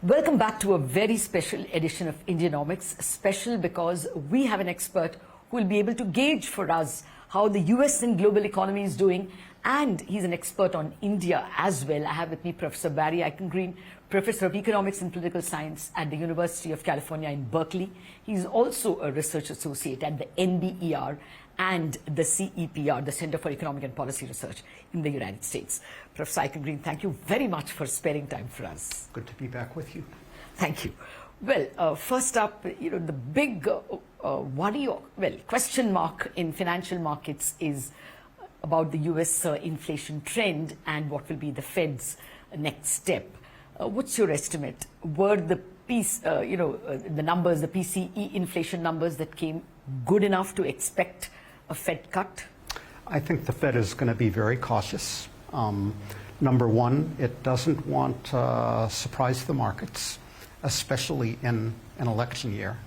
Welcome back to a very special edition of Indianomics. Special because we have an expert who will be able to gauge for us how the US and global economy is doing, and he's an expert on India as well. I have with me Professor Barry Eichengreen, Professor of Economics and Political Science at the University of California in Berkeley. He's also a research associate at the NBER and the CEPR, the Center for Economic and Policy Research in the United States. Professor Eichengreen, thank you very much for sparing time for us. Good to be back with you. Thank you. Well, first up, the big question mark in financial markets is about the US inflation trend and what will be the Fed's next step. What's your estimate? Were the the numbers, the PCE inflation numbers that came good enough to expect a Fed cut? I think the Fed is going to be very cautious. Number one, it doesn't want to surprise the markets, especially in an election year.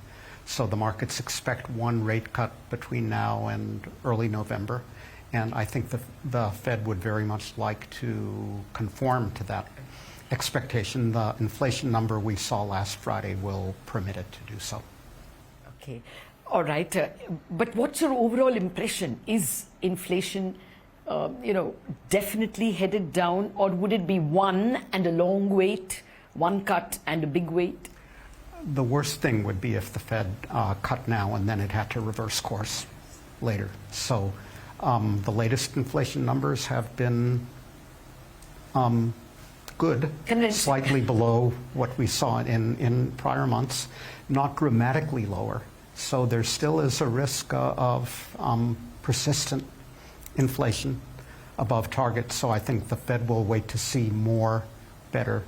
So the markets expect one rate cut between now and early November. And I think the Fed would very much like to conform to that expectation. The inflation number we saw last Friday will permit it to do so. Okay. All right. But what's your overall impression? Is inflation, definitely headed down, or would it be one and a long wait, one cut and a big wait? The worst thing would be if the Fed cut now and then it had to reverse course later. So the latest inflation numbers have been good, slightly below what we saw in prior months, not dramatically lower. So there still is a risk of persistent inflation above target. So I think the Fed will wait to see more better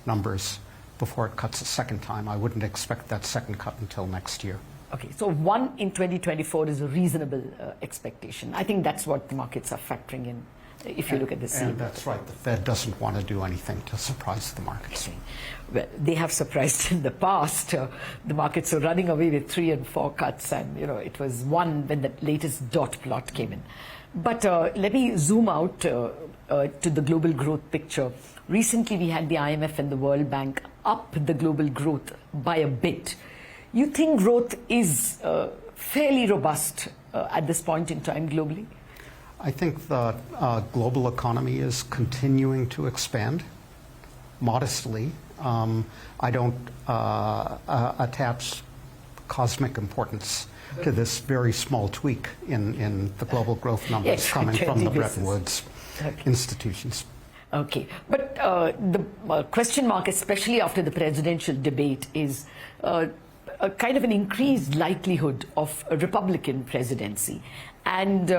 numbers before it cuts a second time. I wouldn't expect that second cut until next year. Okay, so one in 2024 is a reasonable expectation. I think that's what the markets are factoring in. If you look at the scene. And that's right. The Fed doesn't want to do anything to surprise the markets. Okay. Well, they have surprised in the past. The markets are running away with 3 and 4 cuts, and it was one when the latest dot plot came in. But let me zoom out to the global growth picture. Recently, we had the IMF and the World Bank up the global growth by a bit. You think growth is fairly robust at this point in time globally? I think the global economy is continuing to expand modestly. I don't attach cosmic importance to this very small tweak in the global growth numbers coming from the Bretton Woods institutions. Okay, but the question mark, especially after the presidential debate, is a kind of an increased likelihood of a Republican presidency. And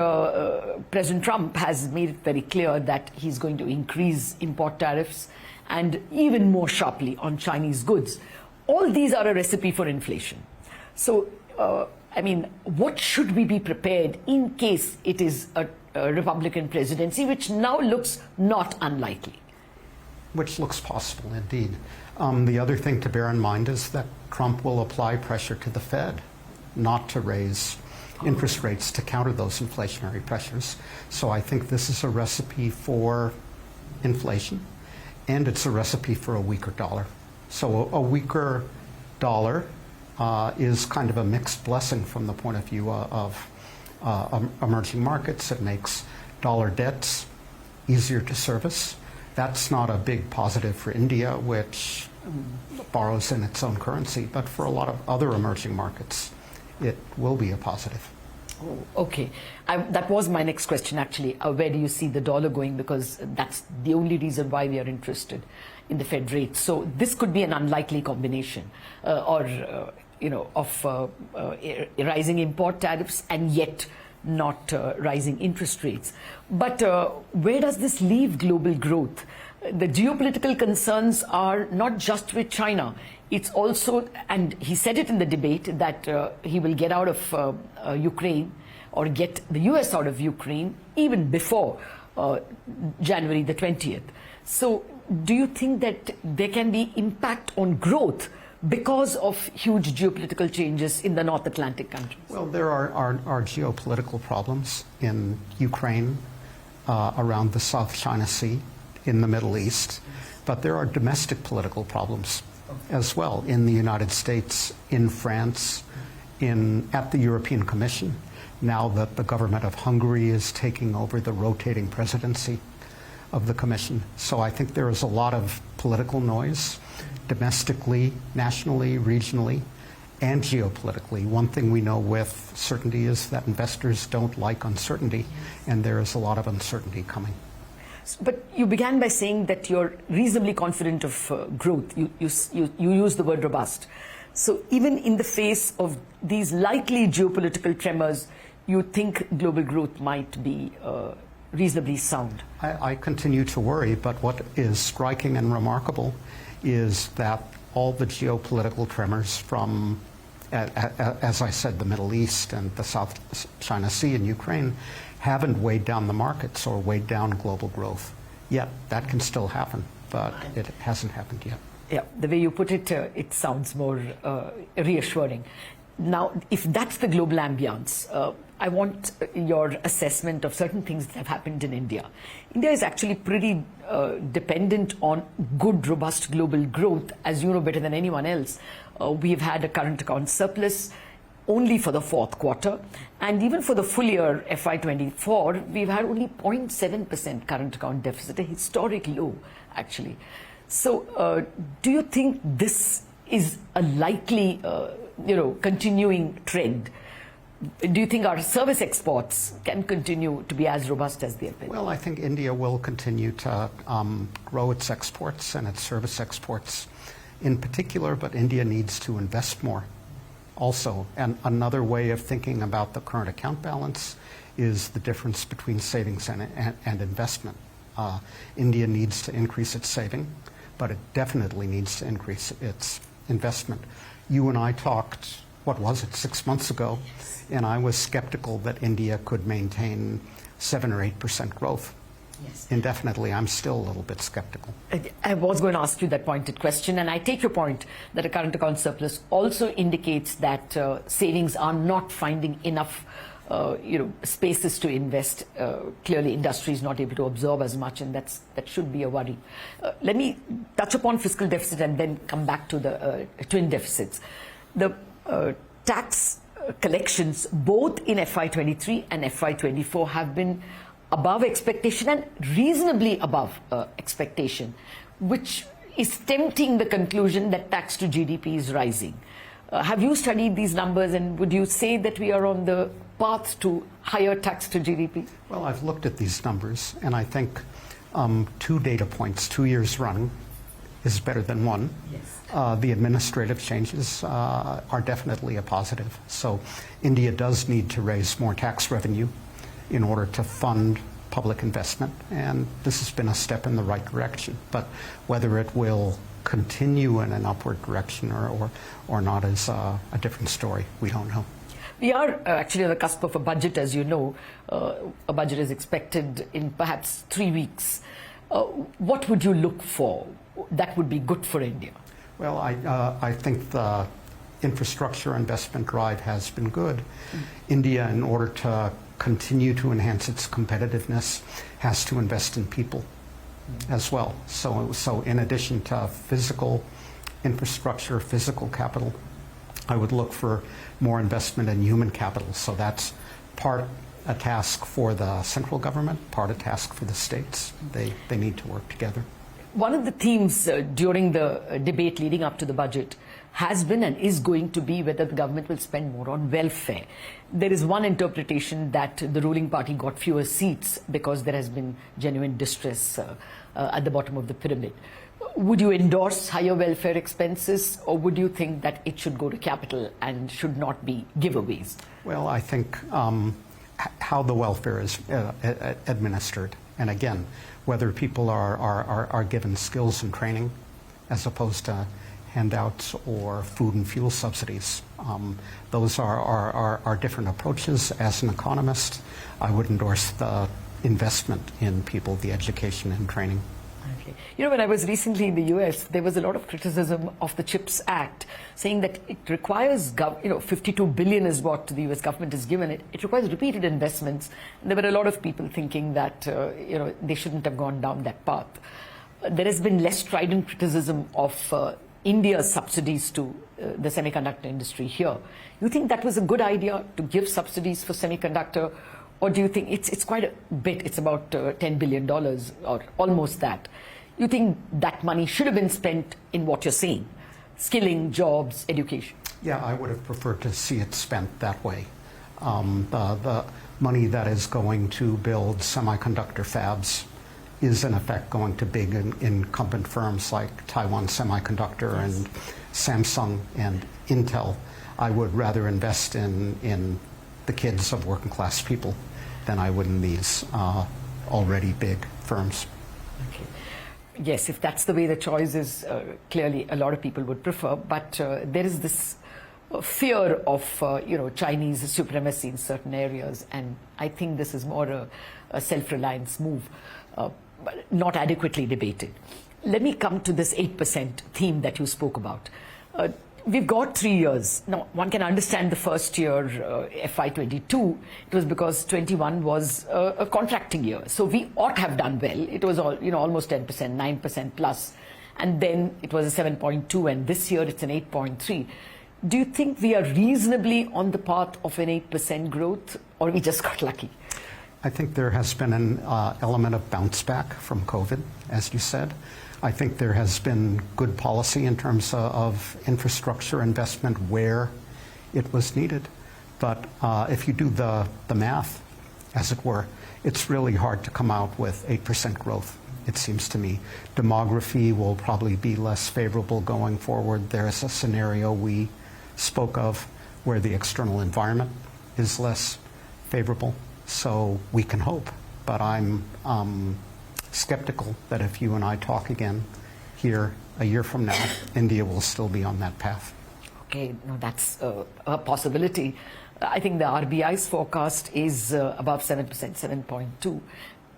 President Trump has made it very clear that he's going to increase import tariffs and even more sharply on Chinese goods. All these are a recipe for inflation. So, what should we be prepared in case it is a Republican presidency, which now looks not unlikely? Which looks possible, indeed. The other thing to bear in mind is that Trump will apply pressure to the Fed not to raise interest rates to counter those inflationary pressures. So I think this is a recipe for inflation, and it's a recipe for a weaker dollar. So a weaker dollar is kind of a mixed blessing from the point of view of emerging markets. It makes dollar debts easier to service. That's not a big positive for India, which borrows in its own currency, but for a lot of other emerging markets, it will be a positive. Oh, okay. That was my next question, actually. Where do you see the dollar going? Because that's the only reason why we are interested in the Fed rate. So this could be an unlikely combination of rising import tariffs and yet not rising interest rates. But where does this leave global growth? The geopolitical concerns are not just with China. It's also, and he said it in the debate, that he will get out of Ukraine or get the US out of Ukraine even before January the 20th. So do you think that there can be impact on growth because of huge geopolitical changes in the North Atlantic countries? Well, there are geopolitical problems in Ukraine, around the South China Sea, in the Middle East, but there are domestic political problems as well in the United States, in France, at the European Commission. Now that the government of Hungary is taking over the rotating presidency of the Commission. So I think there is a lot of political noise, domestically, nationally, regionally, and geopolitically. One thing we know with certainty is that investors don't like uncertainty, and there is a lot of uncertainty coming. But you began by saying that you're reasonably confident of growth. You use the word robust. So even in the face of these likely geopolitical tremors, you think global growth might be reasonably sound? I continue to worry, but what is striking and remarkable is that all the geopolitical tremors from, as I said, the Middle East and the South China Sea and Ukraine haven't weighed down the markets or weighed down global growth yet. That can still happen, but it hasn't happened yet. Yeah, the way you put it, it sounds more reassuring. Now, if that's the global ambience, I want your assessment of certain things that have happened in India. India is actually pretty dependent on good, robust global growth, as you know better than anyone else. We've had a current account surplus only for the fourth quarter, and even for the full year FY24, we've had only 0.7% current account deficit, a historic low, actually. So, do you think this is a likely, continuing trend? Do you think our service exports can continue to be as robust as they have been? Well, I think India will continue to grow its exports and its service exports in particular, but India needs to invest more also. And another way of thinking about the current account balance is the difference between savings and investment. India needs to increase its saving, but it definitely needs to increase its investment. You and I talked, 6 months ago, and I was skeptical that India could maintain 7 or 8% growth. Yes. Indefinitely. I'm still a little bit skeptical. I was going to ask you that pointed question, and I take your point that a current account surplus also indicates that savings are not finding enough spaces to invest. Clearly, industry is not able to absorb as much, and that should be a worry. Let me touch upon fiscal deficit and then come back to the twin deficits. The tax collections, both in FY23 and FY24, have been above expectation and reasonably above expectation, which is tempting the conclusion that tax to GDP is rising. Have you studied these numbers, and would you say that we are on the path to higher tax to GDP? Well, I've looked at these numbers, and I think 2 data points, 2 years running, is better than 1. Yes. The administrative changes are definitely a positive. So India does need to raise more tax revenue in order to fund public investment, and this has been a step in the right direction. But whether it will continue in an upward direction or not is a different story. We don't know. We are actually on the cusp of a budget, as you know. A budget is expected in perhaps 3 weeks. What would you look for that would be good for India? Well, I think the infrastructure investment drive has been good. India, in order to continue to enhance its competitiveness, has to invest in people as well. So in addition to physical infrastructure, physical capital, I would look for more investment in human capital. So that's part a task for the central government, part a task for the states. They need to work together. One of the themes during the debate leading up to the budget has been and is going to be whether the government will spend more on welfare. There is one interpretation that the ruling party got fewer seats because there has been genuine distress at the bottom of the pyramid. Would you endorse higher welfare expenses, or would you think that it should go to capital and should not be giveaways? Well, I think how the welfare is administered, and again, whether people are given skills and training as opposed to handouts or food and fuel subsidies. Those are different approaches. As an economist, I would endorse the investment in people, the education and training. Okay. You know, when I was recently in the US, there was a lot of criticism of the CHIPS Act, saying that it requires, $52 billion is what the US government has given it. It requires repeated investments. And there were a lot of people thinking that, they shouldn't have gone down that path. There has been less strident criticism of India's subsidies to the semiconductor industry here. You think that was a good idea to give subsidies for semiconductor, or do you think it's quite a bit, it's about $10 billion or almost that? You think that money should have been spent in what you're saying, skilling, jobs, education? Yeah, I would have preferred to see it spent that way. The money that is going to build semiconductor fabs is in effect going to big incumbent firms like Taiwan Semiconductor and Samsung and Intel. I would rather invest in the kids of working class people than I would in these already big firms. Okay. Yes, if that's the way the choice is, clearly a lot of people would prefer, but there is this fear of Chinese supremacy in certain areas, and I think this is more a self-reliance move, not adequately debated. Let me come to this 8% theme that you spoke about. We've got 3 years. Now, one can understand the first year, FY22, it was because 21 was a contracting year. So we ought to have done well. It was almost 10%, 9% plus. And then it was a 7.2, and this year it's an 8.3. Do you think we are reasonably on the path of an 8% growth, or we just got lucky? I think there has been an element of bounce back from COVID, as you said. I think there has been good policy in terms of infrastructure investment where it was needed. But if you do the math, as it were, it's really hard to come out with 8% growth, it seems to me. Demography will probably be less favorable going forward. There is a scenario we spoke of where the external environment is less favorable. So we can hope, but I'm skeptical that if you and I talk again here a year from now, India will still be on that path. Okay, no, that's a possibility. I think the RBI's forecast is above 7%, 7.2,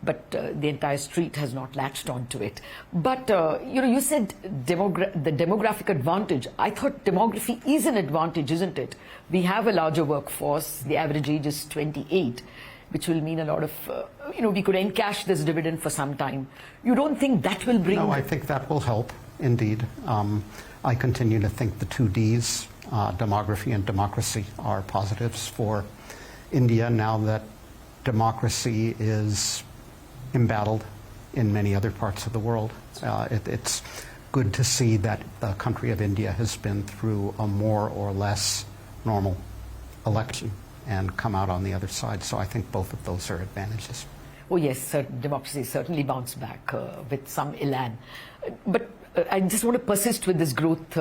but the entire street has not latched onto it. But you said the demographic advantage. I thought demography is an advantage, isn't it? We have a larger workforce. The average age is 28. Which will mean a lot of, we could encash this dividend for some time. You don't think that will bring... No, I think that will help, indeed. I continue to think the two Ds, demography and democracy, are positives for India now that democracy is embattled in many other parts of the world. It's good to see that the country of India has been through a more or less normal election and come out on the other side. So I think both of those are advantages. Oh yes, democracy certainly bounced back with some elan. But I just want to persist with this growth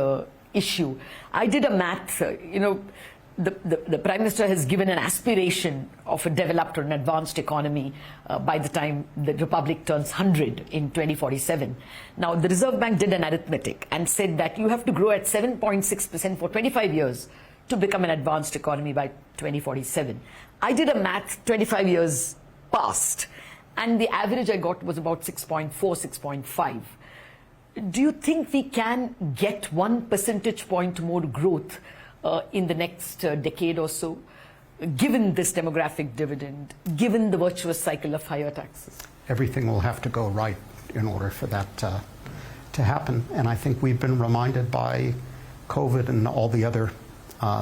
issue. I did a math, the Prime Minister has given an aspiration of a developed or an advanced economy by the time the Republic turns 100 in 2047. Now, the Reserve Bank did an arithmetic and said that you have to grow at 7.6% for 25 years to become an advanced economy by 2047. I did a math 25 years past, and the average I got was about 6.4, 6.5. Do you think we can get 1 percentage point more growth in the next decade or so, given this demographic dividend, given the virtuous cycle of higher taxes? Everything will have to go right in order for that to happen. And I think we've been reminded by COVID and all the other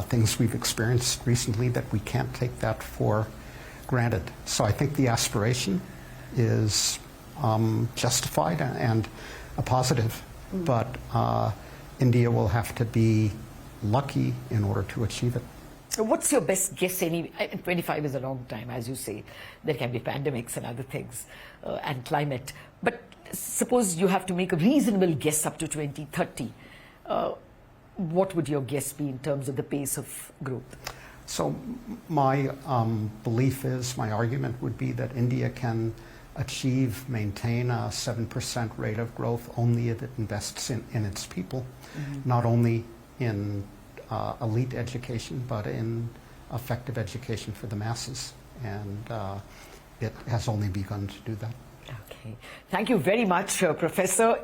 things we've experienced recently that we can't take that for granted. So I think the aspiration is justified and a positive, but India will have to be lucky in order to achieve it. So what's your best guess? 25 is a long time, as you say. There can be pandemics and other things, and climate. But suppose you have to make a reasonable guess up to 2030. What would your guess be in terms of the pace of growth? So my belief is, my argument would be that India can maintain a 7% rate of growth only if it invests in its people, not only in elite education, but in effective education for the masses. And it has only begun to do that. Okay. Thank you very much, Professor.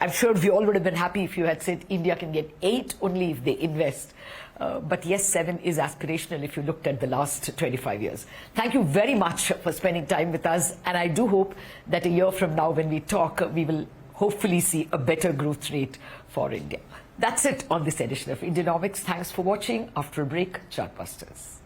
I'm sure we all would have been happy if you had said India can get 8 only if they invest. But yes, 7 is aspirational if you looked at the last 25 years. Thank you very much for spending time with us. And I do hope that a year from now when we talk, we will hopefully see a better growth rate for India. That's it on this edition of Indianomics. Thanks for watching. After a break, Chartbusters.